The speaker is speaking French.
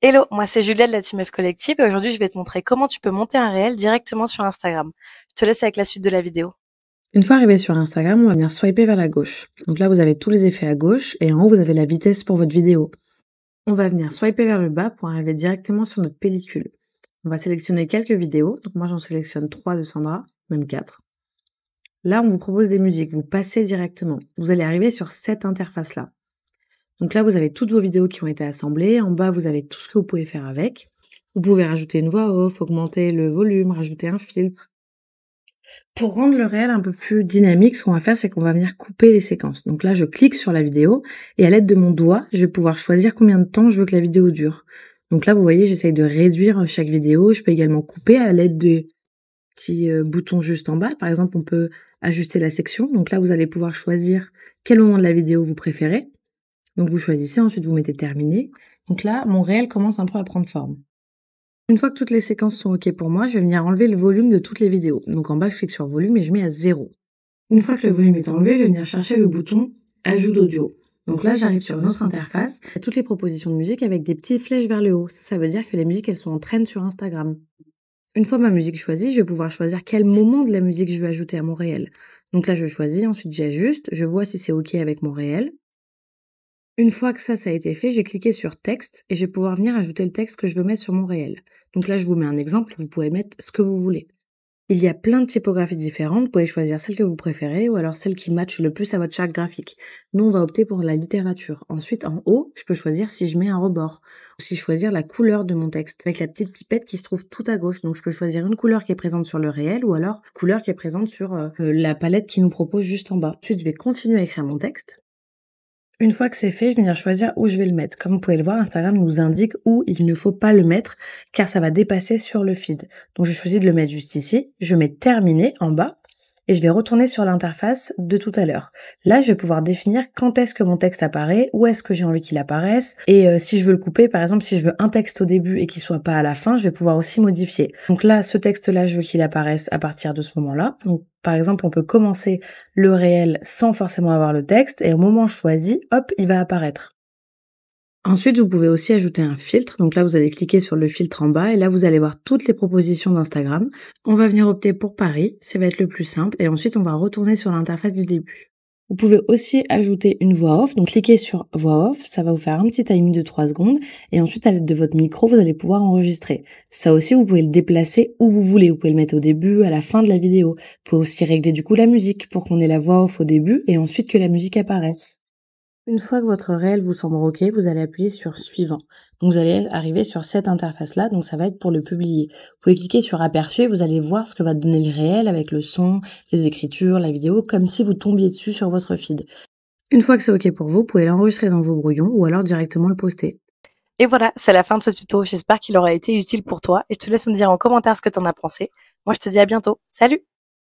Hello, moi c'est Julia de la Team F Collective et aujourd'hui je vais te montrer comment tu peux monter un réel directement sur Instagram. Je te laisse avec la suite de la vidéo. Une fois arrivé sur Instagram, on va venir swiper vers la gauche. Donc là, vous avez tous les effets à gauche et en haut, vous avez la vitesse pour votre vidéo. On va venir swiper vers le bas pour arriver directement sur notre pellicule. On va sélectionner quelques vidéos. Donc moi, j'en sélectionne 3 de Sandra, même 4. Là, on vous propose des musiques. Vous passez directement. Vous allez arriver sur cette interface-là. Donc là, vous avez toutes vos vidéos qui ont été assemblées. En bas, vous avez tout ce que vous pouvez faire avec. Vous pouvez rajouter une voix off, augmenter le volume, rajouter un filtre. Pour rendre le réel un peu plus dynamique, ce qu'on va faire, c'est qu'on va venir couper les séquences. Donc là, je clique sur la vidéo et à l'aide de mon doigt, je vais pouvoir choisir combien de temps je veux que la vidéo dure. Donc là, vous voyez, j'essaye de réduire chaque vidéo. Je peux également couper à l'aide des petits boutons juste en bas. Par exemple, on peut ajuster la section. Donc là, vous allez pouvoir choisir quel moment de la vidéo vous préférez. Donc vous choisissez, ensuite vous mettez terminé. Donc là, mon réel commence un peu à prendre forme. Une fois que toutes les séquences sont OK pour moi, je vais venir enlever le volume de toutes les vidéos. Donc en bas, je clique sur volume et je mets à 0. Une fois que le volume est enlevé, je vais venir chercher le bouton ajout d'audio. Donc là, j'arrive sur une autre interface. Il y a toutes les propositions de musique avec des petites flèches vers le haut. Ça veut dire que les musiques, elles sont en trend sur Instagram. Une fois ma musique choisie, je vais pouvoir choisir quel moment de la musique je veux ajouter à mon réel. Donc là, je choisis, ensuite j'ajuste, je vois si c'est OK avec mon réel. Une fois que ça a été fait, j'ai cliqué sur texte et je vais pouvoir venir ajouter le texte que je veux mettre sur mon réel. Donc là, je vous mets un exemple, vous pouvez mettre ce que vous voulez. Il y a plein de typographies différentes, vous pouvez choisir celle que vous préférez ou alors celle qui matche le plus à votre charte graphique. Nous, on va opter pour la littérature. Ensuite, en haut, je peux choisir si je mets un rebord ou si choisir la couleur de mon texte avec la petite pipette qui se trouve tout à gauche. Donc, je peux choisir une couleur qui est présente sur le réel ou alors une couleur qui est présente sur la palette qui nous propose juste en bas. Ensuite, je vais continuer à écrire mon texte. Une fois que c'est fait, je vais venir choisir où je vais le mettre. Comme vous pouvez le voir, Instagram nous indique où il ne faut pas le mettre car ça va dépasser sur le feed. Donc je choisis de le mettre juste ici. Je mets terminé en bas et je vais retourner sur l'interface de tout à l'heure. Là, je vais pouvoir définir quand est-ce que mon texte apparaît, où est-ce que j'ai envie qu'il apparaisse et si je veux le couper, par exemple, si je veux un texte au début et qu'il soit pas à la fin, je vais pouvoir aussi modifier. Donc là, ce texte-là, je veux qu'il apparaisse à partir de ce moment-là. Donc par exemple, on peut commencer le réel sans forcément avoir le texte et au moment choisi, hop, il va apparaître. Ensuite, vous pouvez aussi ajouter un filtre. Donc là, vous allez cliquer sur le filtre en bas et là, vous allez voir toutes les propositions d'Instagram. On va venir opter pour Paris, ça va être le plus simple et ensuite, on va retourner sur l'interface du début. Vous pouvez aussi ajouter une voix off, donc cliquez sur voix off, ça va vous faire un petit timing de 3 secondes et ensuite à l'aide de votre micro, vous allez pouvoir enregistrer. Ça aussi, vous pouvez le déplacer où vous voulez, vous pouvez le mettre au début, à la fin de la vidéo. Vous pouvez aussi régler du coup la musique pour qu'on ait la voix off au début et ensuite que la musique apparaisse. Une fois que votre réel vous semble OK, vous allez appuyer sur suivant. Donc vous allez arriver sur cette interface-là, donc ça va être pour le publier. Vous pouvez cliquer sur aperçu et vous allez voir ce que va donner le réel avec le son, les écritures, la vidéo, comme si vous tombiez dessus sur votre feed. Une fois que c'est OK pour vous, vous pouvez l'enregistrer dans vos brouillons ou alors directement le poster. Et voilà, c'est la fin de ce tuto. J'espère qu'il aura été utile pour toi et je te laisse me dire en commentaire ce que t'en as pensé. Moi je te dis à bientôt. Salut!